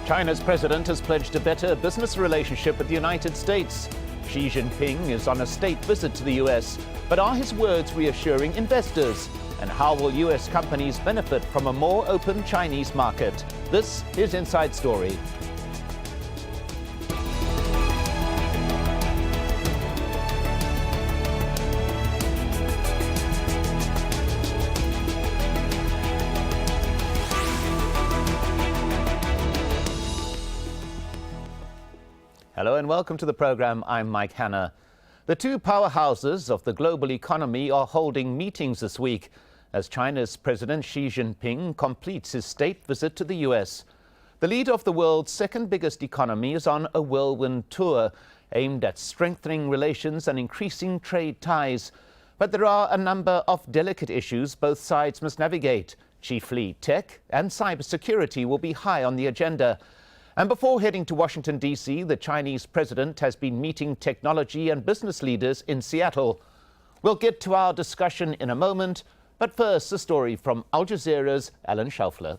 China's president has pledged a better business relationship with the United States. Xi Jinping is on a state visit to the U.S., but are his words reassuring investors? And how will U.S. companies benefit from a more open Chinese market? This is Inside Story. Hello and welcome to the program. I'm Mike Hanna. The two powerhouses of the global economy are holding meetings this week as China's President Xi Jinping completes his state visit to the US. The leader of the world's second biggest economy is on a whirlwind tour aimed at strengthening relations and increasing trade ties. But there are a number of delicate issues both sides must navigate. Chiefly tech and cybersecurity will be high on the agenda. And before heading to Washington, D.C., the Chinese president has been meeting technology and business leaders in Seattle. We'll get to our discussion in a moment, but first, a story from Al Jazeera's Alan Schaufler.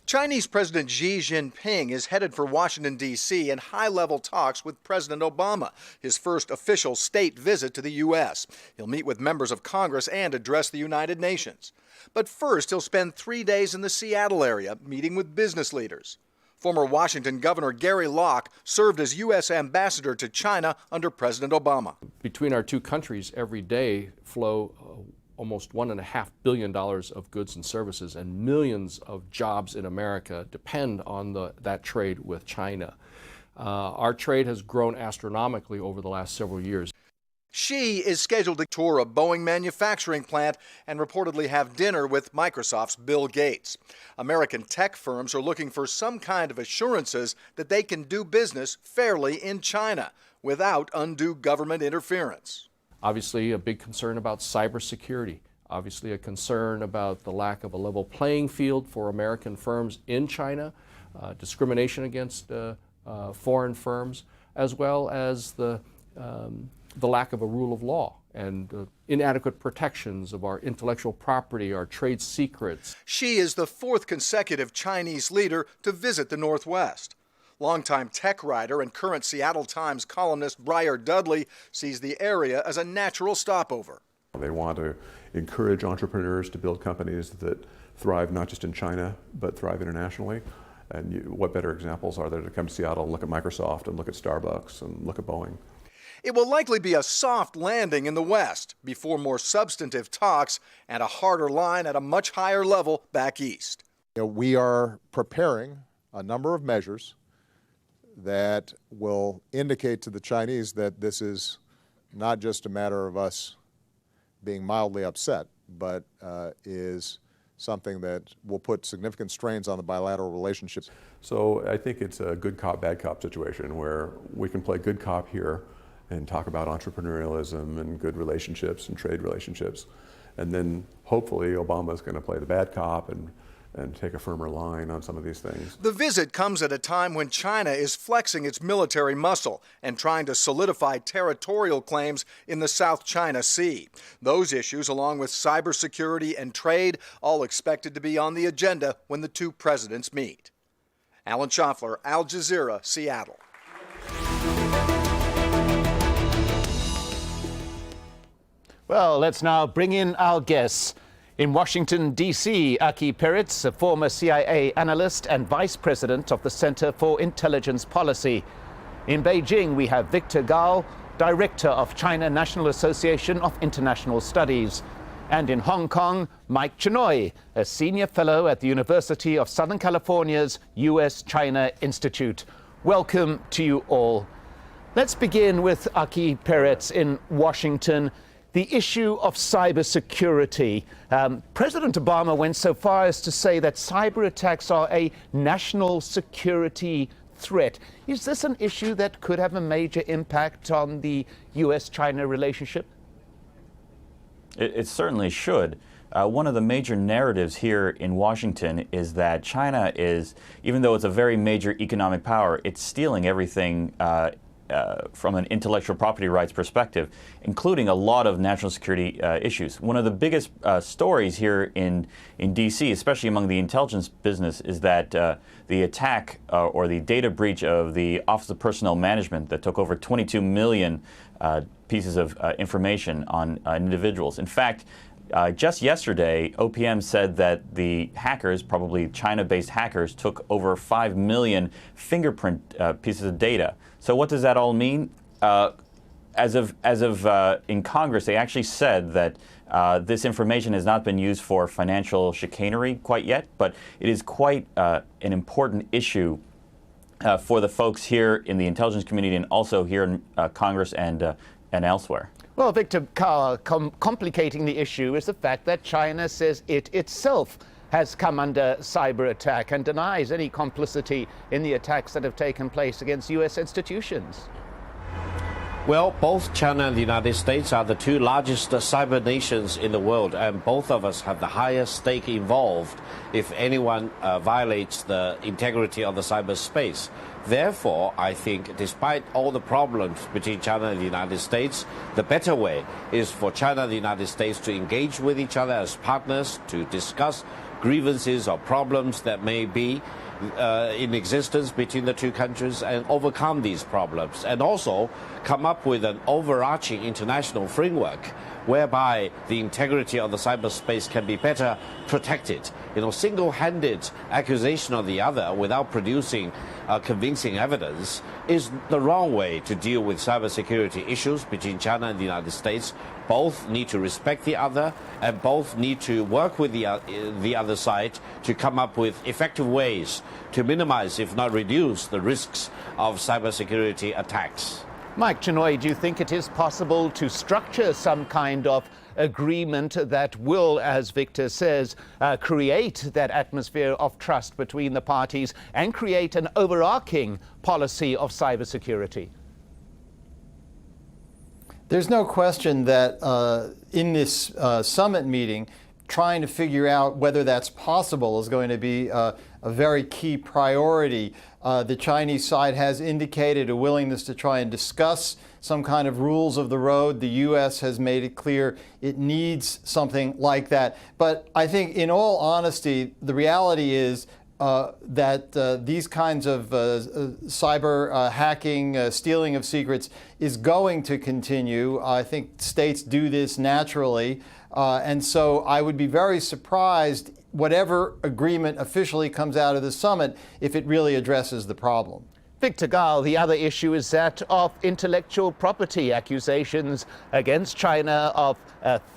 Chinese President Xi Jinping is headed for Washington, D.C. in high-level talks with President Obama, his first official state visit to the U.S. He'll meet with members of Congress and address the United Nations. But first, he'll spend 3 days in the Seattle area, meeting with business leaders. Former Washington Governor Gary Locke served as U.S. ambassador to China under President Obama. Between our two countries, every day flow almost $1.5 billion of goods and services, and millions of jobs in America depend on that trade with China. Our trade has grown astronomically over the last several years. Xi is scheduled to tour a Boeing manufacturing plant and reportedly have dinner with Microsoft's Bill Gates. American tech firms are looking for some kind of assurances that they can do business fairly in China without undue government interference. Obviously, a big concern about cybersecurity. Obviously, a concern about the lack of a level playing field for American firms in China, discrimination against foreign firms, as well as the lack of a rule of law and inadequate protections of our intellectual property, our trade secrets. Xi is the fourth consecutive Chinese leader to visit the Northwest. Longtime tech writer and current Seattle Times columnist Briar Dudley sees the area as a natural stopover. They want to encourage entrepreneurs to build companies that thrive not just in China, but thrive internationally. And what better examples are there to come to Seattle and look at Microsoft and look at Starbucks and look at Boeing? It will likely be a soft landing in the West before more substantive talks and a harder line at a much higher level back east. We are preparing a number of measures that will indicate to the Chinese that this is not just a matter of us being mildly upset, but is something that will put significant strains on the bilateral relationships. So I think it's a good cop, bad cop situation where we can play good cop here and talk about entrepreneurialism and good relationships and trade relationships. And then hopefully Obama's going to play the bad cop and take a firmer line on some of these things. The visit comes at a time when China is flexing its military muscle and trying to solidify territorial claims in the South China Sea. Those issues, along with cybersecurity and trade, all expected to be on the agenda when the two presidents meet. Alan Schaufler, Al Jazeera, Seattle. Well, let's now bring in our guests. In Washington, D.C., Aki Peretz, a former CIA analyst and vice president of the Center for Intelligence Policy. In Beijing, we have Victor Gao, director of China National Association of International Studies. And in Hong Kong, Mike Chenoy, a senior fellow at the University of Southern California's U.S.-China Institute. Welcome to you all. Let's begin with Aki Peretz in Washington. The issue of cybersecurity. President Obama went so far as to say that cyber attacks are a national security threat. Is this an issue that could have a major impact on the U.S.-China relationship? It certainly should. One of the major narratives here in Washington is that China is, even though it's a very major economic power, it's stealing everything from an intellectual property rights perspective, including a lot of national security issues. One of the biggest stories here in D.C., especially among the intelligence business, is that the attack or the data breach of the Office of Personnel Management that took over 22 million pieces of information on individuals. In fact, just yesterday, OPM said that the hackers, probably China-based hackers, took over 5 million fingerprint pieces of data. So what does that all mean? As of in Congress, they actually said that this information has not been used for financial chicanery quite yet, but it is quite an important issue for the folks here in the intelligence community and also here in Congress and elsewhere. Well, Victor Carr, complicating the issue is the fact that China says it itself has come under cyber attack and denies any complicity in the attacks that have taken place against U.S. institutions. Well, both China and the United States are the two largest cyber nations in the world, and both of us have the highest stake involved if anyone violates the integrity of the cyberspace. Therefore, I think despite all the problems between China and the United States, the better way is for China and the United States to engage with each other as partners to discuss grievances or problems that may be in existence between the two countries and overcome these problems, and also come up with an overarching international framework whereby the integrity of the cyberspace can be better protected. Single-handed accusation of the other without producing convincing evidence is the wrong way to deal with cybersecurity issues between China and the United States. Both need to respect the other, and both need to work with the other side to come up with effective ways to minimize, if not reduce, the risks of cybersecurity attacks. Mike Chinoy, do you think it is possible to structure some kind of agreement that will, as Victor says, create that atmosphere of trust between the parties and create an overarching policy of cybersecurity? There's no question that in this summit meeting, trying to figure out whether that's possible is going to be a very key priority. The Chinese side has indicated a willingness to try and discuss some kind of rules of the road. The U.S. has made it clear it needs something like that. But I think, in all honesty, the reality is that these kinds of cyber hacking, stealing of secrets is going to continue. I think states do this naturally. And so I would be very surprised, whatever agreement officially comes out of the summit, if it really addresses the problem. Victor Gall, the other issue is that of intellectual property accusations against China of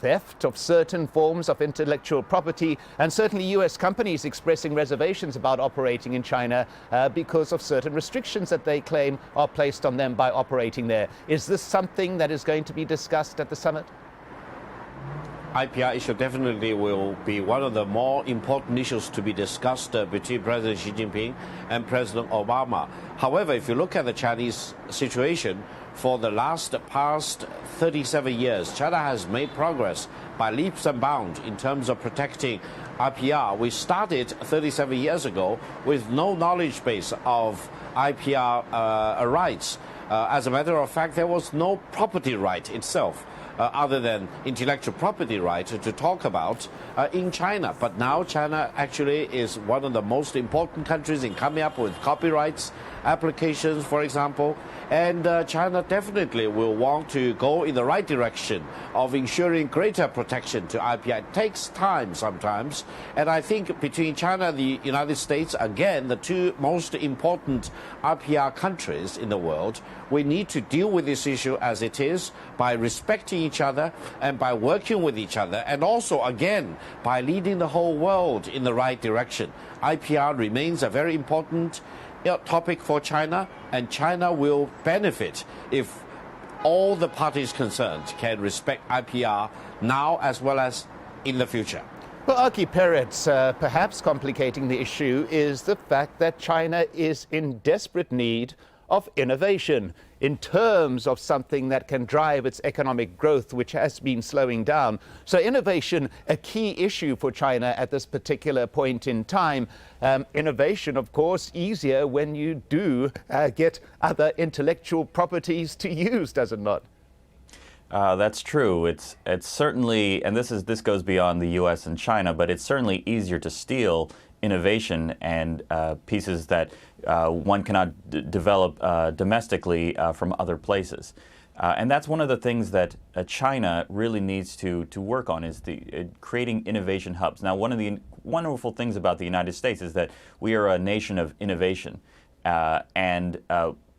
theft of certain forms of intellectual property, and certainly U.S. companies expressing reservations about operating in China because of certain restrictions that they claim are placed on them by operating there. Is this something that is going to be discussed at the summit? IPR issue definitely will be one of the more important issues to be discussed between President Xi Jinping and President Obama. However, if you look at the Chinese situation, for the past 37 years, China has made progress by leaps and bounds in terms of protecting IPR. We started 37 years ago with no knowledge base of IPR rights. As a matter of fact, there was no property right itself. Other than intellectual property rights to talk about in China. But now China actually is one of the most important countries in coming up with copyrights applications, for example. And China definitely will want to go in the right direction of ensuring greater protection to IPR. It takes time sometimes. And I think between China and the United States, again, the two most important IPR countries in the world, we need to deal with this issue as it is by respecting each other and by working with each other, and also, again, by leading the whole world in the right direction. IPR remains a very important topic for China, and China will benefit if all the parties concerned can respect IPR now as well as in the future. Well, Aki Peretz, perhaps complicating the issue is the fact that China is in desperate need of innovation in terms of something that can drive its economic growth, which has been slowing down. So innovation, a key issue for China at this particular point in time. Innovation, of course, easier when you do get other intellectual properties to use, does it not? That's true. It's certainly, and this goes beyond the U.S. and China, but it's certainly easier to steal innovation and pieces that one cannot develop domestically from other places. And that's one of the things that China really needs to work on, is creating innovation hubs. Now, one of the wonderful things about the United States is that we are a nation of innovation, and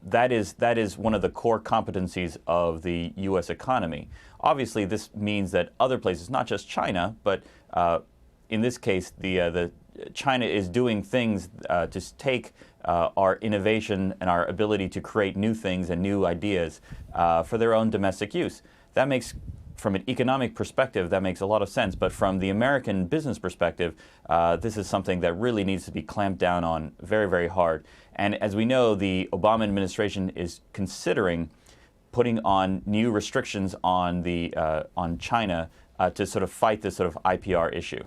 that is one of the core competencies of the U.S. economy. Obviously, this means that other places, not just China, but in this case, the China is doing things to take our innovation and our ability to create new things and new ideas for their own domestic use. That makes, from an economic perspective, that makes a lot of sense. But from the American business perspective, this is something that really needs to be clamped down on very, very hard. And as we know, the Obama administration is considering putting on new restrictions on China to sort of fight this sort of IPR issue.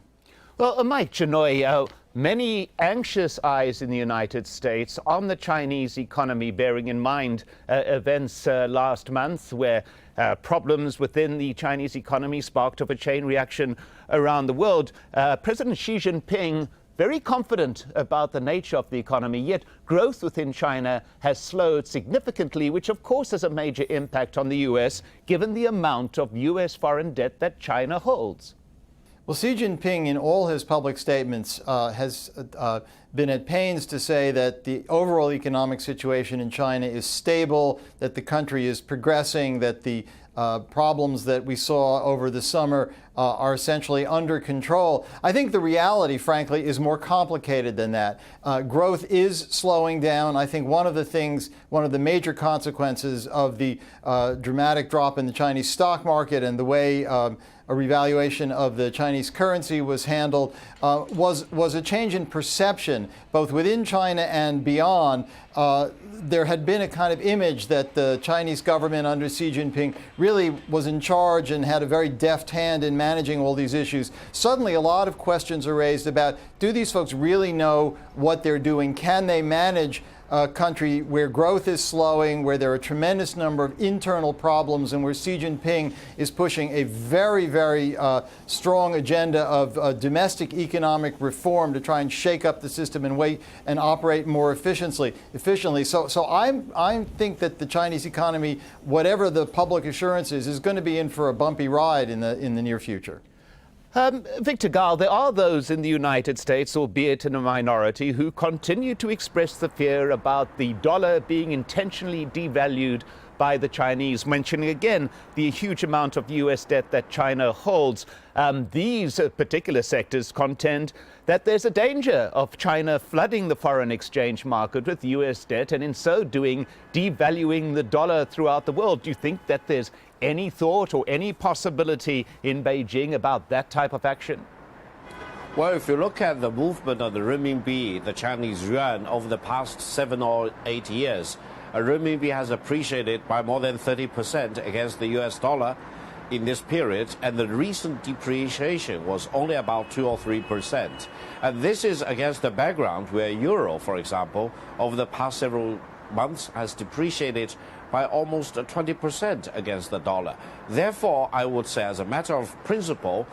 Well, Mike Chinoy, many anxious eyes in the United States on the Chinese economy, bearing in mind events last month where problems within the Chinese economy sparked up a chain reaction around the world. President Xi Jinping, very confident about the nature of the economy, yet growth within China has slowed significantly, which of course has a major impact on the U.S., given the amount of U.S. foreign debt that China holds. Well, Xi Jinping, in all his public statements, has been at pains to say that the overall economic situation in China is stable, that the country is progressing, that the problems that we saw over the summer are essentially under control. I think the reality, frankly, is more complicated than that. Growth is slowing down. I think one of the major consequences of the dramatic drop in the Chinese stock market and the way a revaluation of the Chinese currency was handled was a change in perception, both within China and beyond. There had been a kind of image that the Chinese government under Xi Jinping really was in charge and had a very deft hand in managing all these issues. Suddenly, a lot of questions are raised about, do these folks really know what they're doing? Can they manage a country where growth is slowing, where there are a tremendous number of internal problems, and where Xi Jinping is pushing a very, very strong agenda of domestic economic reform to try and shake up the system and operate more efficiently. So I think that the Chinese economy, whatever the public assurances, is going to be in for a bumpy ride in the near future. Victor Gall, there are those in the United States, albeit in a minority, who continue to express the fear about the dollar being intentionally devalued by the Chinese, mentioning again the huge amount of U.S. debt that China holds. These particular sectors contend that there's a danger of China flooding the foreign exchange market with U.S. debt, and in so doing devaluing the dollar throughout the world. Do you think that there's any thought or any possibility in Beijing about that type of action? Well, if you look at the movement of the renminbi, the Chinese yuan, over the past 7 or 8 years, renminbi has appreciated by more than 30% against the US dollar in this period, and the recent depreciation was only about 2 or 3%. And this is against the background where euro, for example, over the past several months has depreciated by almost 20% against the dollar. Therefore, I would say, as a matter of principle,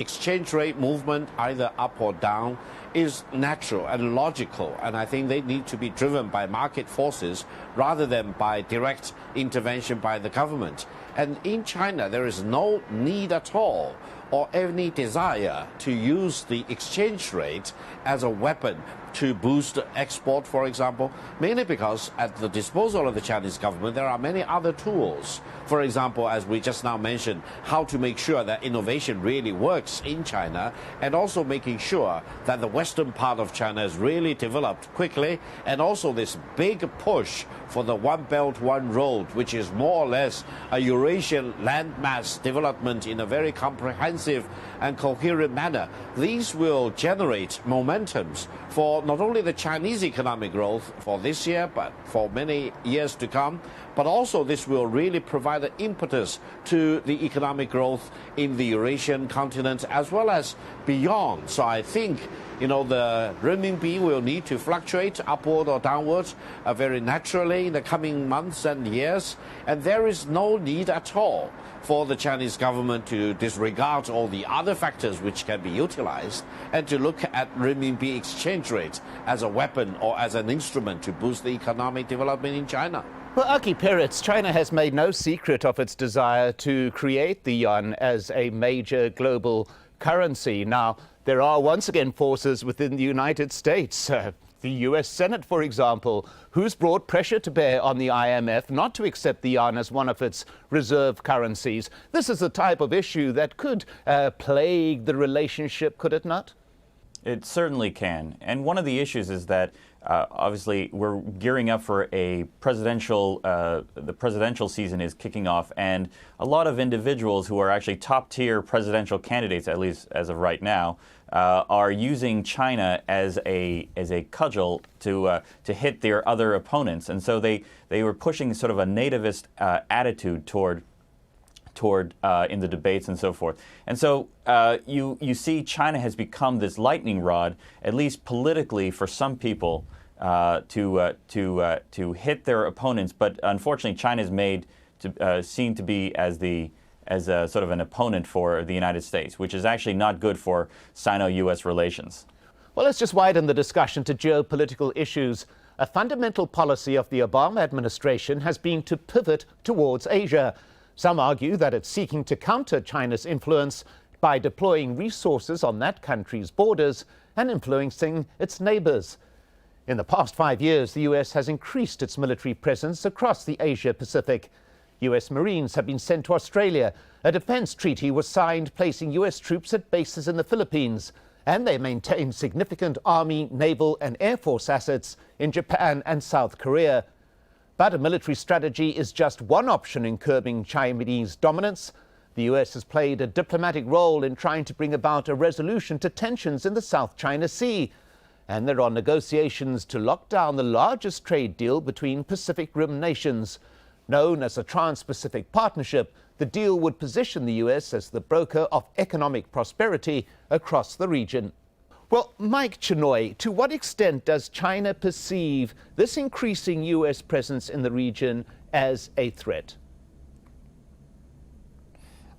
exchange rate movement, either up or down, is natural and logical, and I think they need to be driven by market forces rather than by direct intervention by the government. And in China, there is no need at all or any desire to use the exchange rate as a weapon to boost export, for example, mainly because at the disposal of the Chinese government, there are many other tools. For example, as we just now mentioned, how to make sure that innovation really works in China, and also making sure that the western part of China is really developed quickly, and also this big push for the One Belt, One Road, which is more or less a Eurasian landmass development in a very comprehensive and coherent manner. These will generate momentums for not only the Chinese economic growth for this year, but for many years to come, but also this will really provide an impetus to the economic growth in the Eurasian continent as well as beyond. So I think, the renminbi will need to fluctuate upward or downwards very naturally in the coming months and years, and there is no need at all for the Chinese government to disregard all the other factors which can be utilized and to look at renminbi exchange rate as a weapon or as an instrument to boost the economic development in China. Well, Aki Peretz, China has made no secret of its desire to create the yuan as a major global currency. Now, there are once again forces within the United States, the US Senate, for example, who's brought pressure to bear on the IMF not to accept the yuan as one of its reserve currencies. This is the type of issue that could plague the relationship, could it not? It certainly can. And one of the issues is that obviously we're gearing up for a presidential, the presidential season is kicking off, and a lot of individuals who are actually top-tier presidential candidates, at least as of right now, are using China as a cudgel to hit their other opponents. And so they were pushing sort of a nativist attitude toward in the debates and so forth. And so you see China has become this lightning rod, at least politically for some people, to hit their opponents. But unfortunately, China is made to seen to be as a sort of an opponent for the United States, which is actually not good for Sino-U.S. relations. Well, let's just widen the discussion to geopolitical issues. A fundamental policy of the Obama administration has been to pivot towards Asia. Some argue that it's seeking to counter China's influence by deploying resources on that country's borders and influencing its neighbors. In the past 5 years, the U.S. has increased its military presence across the Asia-Pacific. U.S. Marines have been sent to Australia. A defense treaty was signed placing U.S. troops at bases in the Philippines. And they maintain significant Army, naval and Air Force assets in Japan and South Korea. But a military strategy is just one option in curbing Chinese dominance. The U.S. has played a diplomatic role in trying to bring about a resolution to tensions in the South China Sea. And there are negotiations to lock down the largest trade deal between Pacific Rim nations. Known as the Trans-Pacific Partnership, the deal would position the U.S. as the broker of economic prosperity across the region. Well, Mike Chinoy, to what extent does China perceive this increasing U.S. presence in the region as a threat?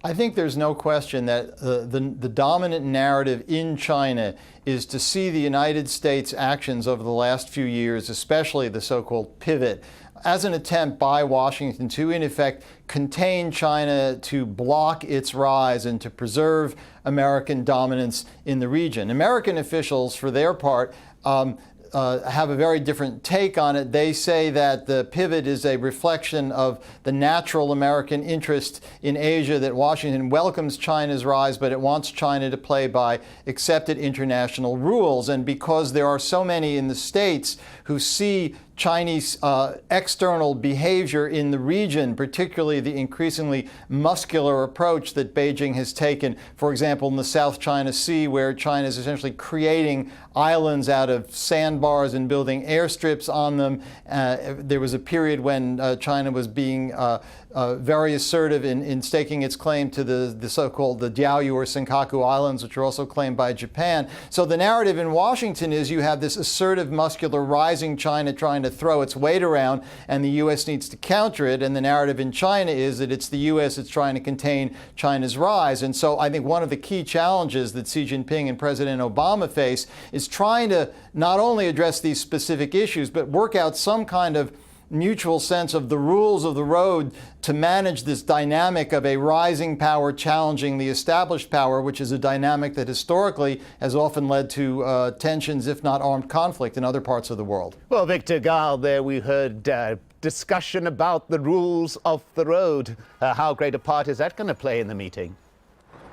I think there's no question that the dominant narrative in China is to see the United States' actions over the last few years, especially the so-called pivot, as an attempt by Washington to, in effect, contain China, to block its rise and to preserve American dominance in the region. American officials, for their part, have a very different take on it. They say that the pivot is a reflection of the natural American interest in Asia, that Washington welcomes China's rise, but it wants China to play by accepted international rules. And because there are so many in the States who see Chinese external behavior in the region, particularly the increasingly muscular approach that Beijing has taken, for example, in the South China Sea, where China is essentially creating islands out of sandbars and building airstrips on them. There was a period when China was being very assertive in staking its claim to the so-called the Diaoyu or Senkaku Islands, which are also claimed by Japan. So the narrative in Washington is you have this assertive, muscular, rising China trying to throw its weight around, and the U.S. needs to counter it. And the narrative in China is that it's the U.S. that's trying to contain China's rise. And so I think one of the key challenges that Xi Jinping and President Obama face is trying to not only address these specific issues, but work out some kind of mutual sense of the rules of the road to manage this dynamic of a rising power challenging the established power, which is a dynamic that historically has often led to tensions, if not armed conflict, in other parts of the world. Well, Victor Gall, there we heard discussion about the rules of the road. How great a part is that going to play in the meeting?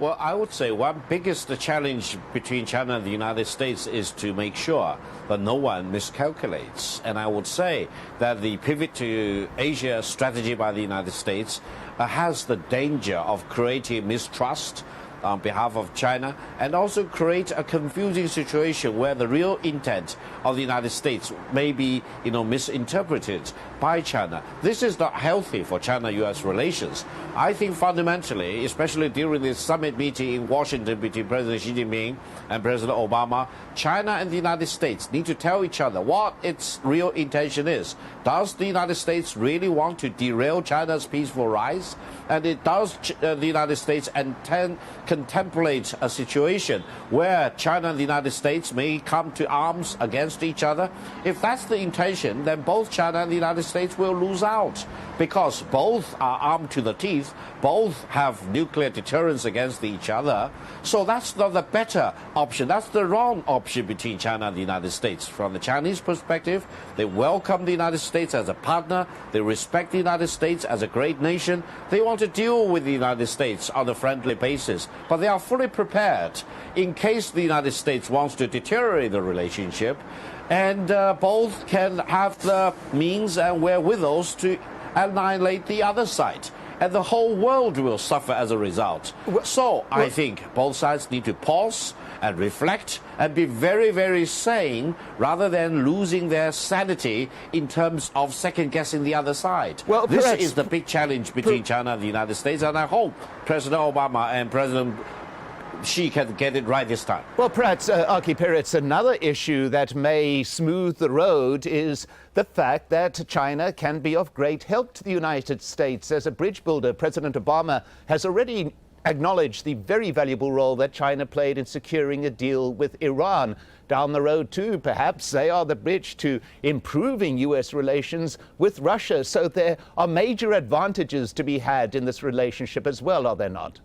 Well, I would say one biggest challenge between China and the United States is to make sure that no one miscalculates. And I would say that the pivot to Asia strategy by the United States has the danger of creating mistrust on behalf of China, and also create a confusing situation where the real intent of the United States may be, misinterpreted by China. This is not healthy for China-U.S. relations. I think fundamentally, especially during this summit meeting in Washington between President Xi Jinping and President Obama, China and the United States need to tell each other what its real intention is. Does the United States really want to derail China's peaceful rise? And does the United States contemplate a situation where China and the United States may come to arms against each other? If that's the intention, then both China and the United States will lose out, because both are armed to the teeth, both have nuclear deterrence against each other. So that's not the better option. That's the wrong option between China and the United States. From the Chinese perspective, they welcome the United States as a partner. They respect the United States as a great nation. They want to deal with the United States on a friendly basis. But they are fully prepared in case the United States wants to deteriorate the relationship. And both can have the means and wherewithals to annihilate the other side. And the whole world will suffer as a result. So I think both sides need to pause and reflect and be very, very sane, rather than losing their sanity in terms of second-guessing the other side. Well, this is the big challenge between China and the United States, and I hope President Obama and President Xi can get it right this time. Well, perhaps, Aki Peretz, another issue that may smooth the road is the fact that China can be of great help to the United States. As a bridge builder, President Obama has already acknowledged the very valuable role that China played in securing a deal with Iran. Down the road, too, perhaps they are the bridge to improving U.S. relations with Russia. So there are major advantages to be had in this relationship as well, are there not?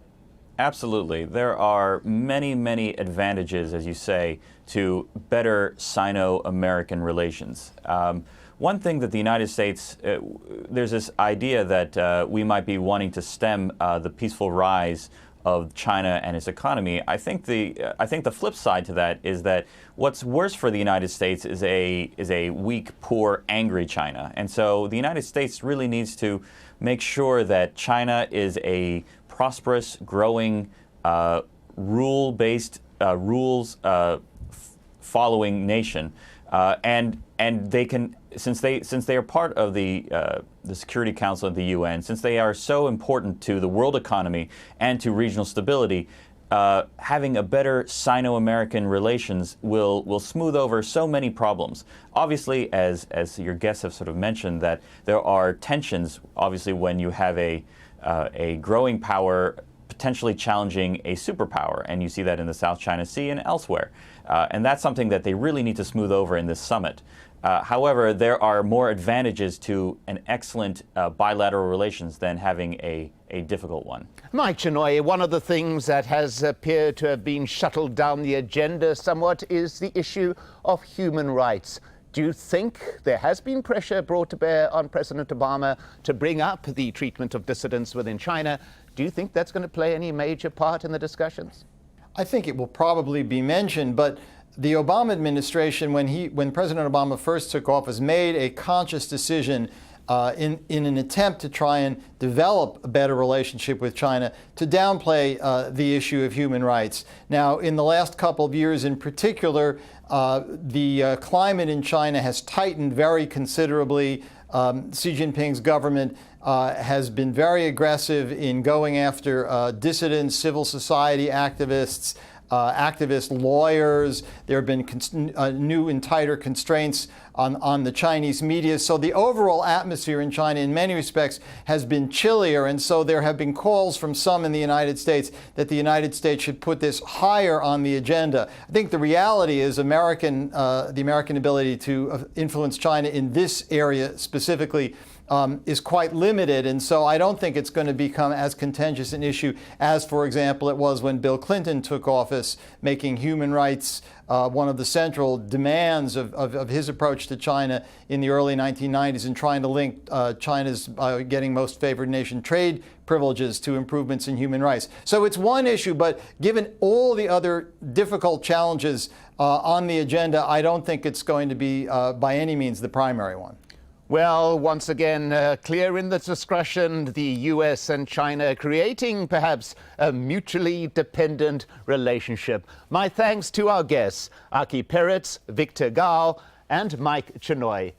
Absolutely. There are many, many advantages, as you say, to better Sino-American relations. One thing that the United States, there's this idea that we might be wanting to stem the peaceful rise of China and its economy. I think the flip side to that is that what's worse for the United States is a weak, poor, angry China. And so the United States really needs to make sure that China is a prosperous, growing, rule-based, rules-following nation, and they can, since they are part of the Security Council of the UN, since they are so important to the world economy and to regional stability, having a better Sino-American relations will smooth over so many problems. Obviously, as your guests have sort of mentioned, that there are tensions, obviously, when you have a growing power potentially challenging a superpower, and you see that in the South China Sea and elsewhere. And that's something that they really need to smooth over in this summit. However, there are more advantages to an excellent bilateral relations than having a difficult one. Mike Chinoy, one of the things that has appeared to have been shuttled down the agenda somewhat is the issue of human rights. Do you think there has been pressure brought to bear on President Obama to bring up the treatment of dissidents within China? Do you think that's going to play any major part in the discussions? I think it will probably be mentioned, but the Obama administration, when President Obama first took office, made a conscious decision in an attempt to try and develop a better relationship with China to downplay the issue of human rights. Now, in the last couple of years in particular, the climate in China has tightened very considerably. Xi Jinping's government has been very aggressive in going after dissidents, civil society activists, activist lawyers. There have been new and tighter constraints on the Chinese media. So the overall atmosphere in China in many respects has been chillier. And so there have been calls from some in the United States that the United States should put this higher on the agenda. I think the reality is the American ability to influence China in this area specifically is quite limited, and so I don't think it's going to become as contentious an issue as, for example, it was when Bill Clinton took office, making human rights one of the central demands of his approach to China in the early 1990s, and trying to link China's getting most favored nation trade privileges to improvements in human rights. So it's one issue, but given all the other difficult challenges on the agenda, I don't think it's going to be by any means the primary one. Well, once again, clear in the discussion, the US and China creating perhaps a mutually dependent relationship. My thanks to our guests, Aki Peretz, Victor Gao, and Mike Chenoy.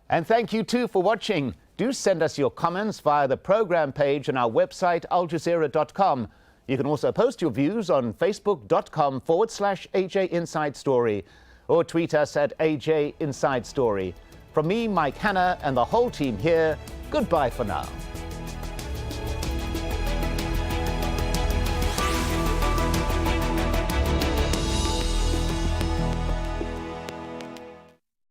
And thank you too for watching. Do send us your comments via the program page on our website, aljazeera.com. You can also post your views on facebook.com/AJ Inside Story or tweet us at AJ Inside Story. From me, Mike Hanna, and the whole team here, goodbye for now.